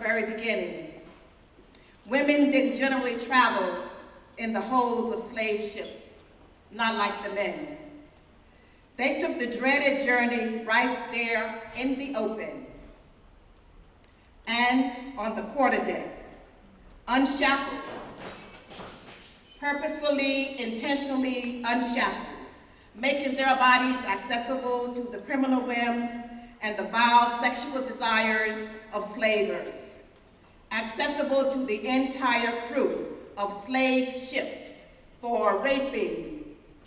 very beginning. Women didn't generally travel in the holds of slave ships, not like the men. They took the dreaded journey right there in the open and on the quarterdecks, unshackled, purposefully, intentionally unshackled, making their bodies accessible to the criminal whims and the vile sexual desires of slavers, accessible to the entire crew of slave ships for raping,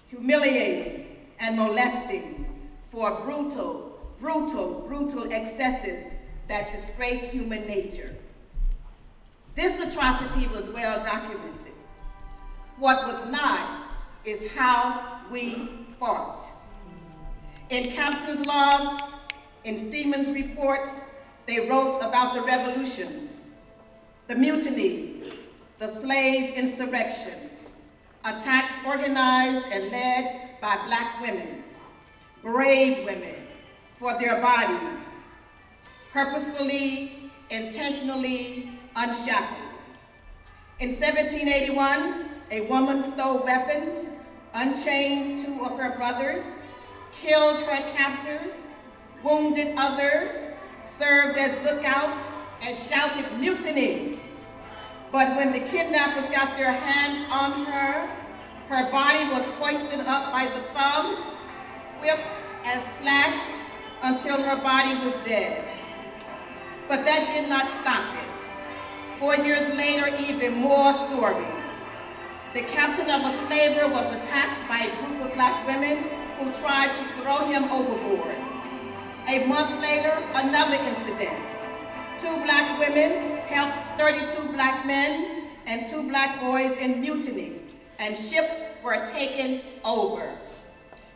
humiliating, and molesting, for brutal, brutal, brutal excesses that disgrace human nature. This atrocity was well documented. What was not is how we fought. In captain's logs, in seamen's reports, they wrote about the revolutions, the mutinies, the slave insurrections, attacks organized and led by Black women, brave women, for their bodies, purposefully, intentionally unshackled. In 1781, a woman stole weapons, unchained 2 of her brothers, killed her captors, wounded others, served as lookout, and shouted mutiny. But when the kidnappers got their hands on her, her body was hoisted up by the thumbs, whipped and slashed until her body was dead. But that did not stop it. 4 years later, even more stories. The captain of a slaver was attacked by a group of Black women who tried to throw him overboard. A month later, another incident. 2 Black women helped 32 Black men and 2 Black boys in mutiny, and ships were taken over.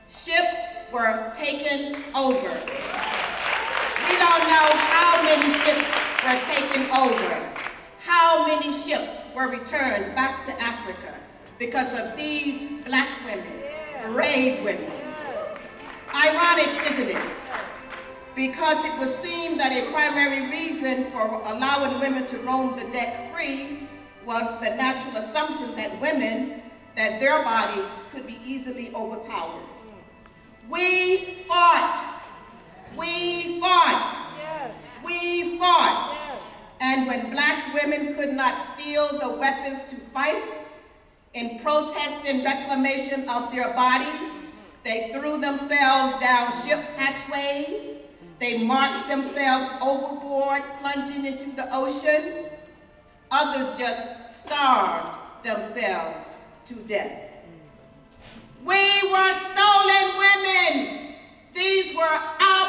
Ships were taken over. We don't know how many ships were taken over, how many ships were returned back to Africa because of these Black women, brave women. Ironic, isn't it? Because it would seem that a primary reason for allowing women to roam the deck free was the natural assumption that women, that their bodies could be easily overpowered. We fought. We fought. Yes. We fought. Yes. And when Black women could not steal the weapons to fight, in protest and reclamation of their bodies, they threw themselves down ship hatchways. They marched themselves overboard, plunging into the ocean. Others just starved themselves to death. We were stolen women. These were our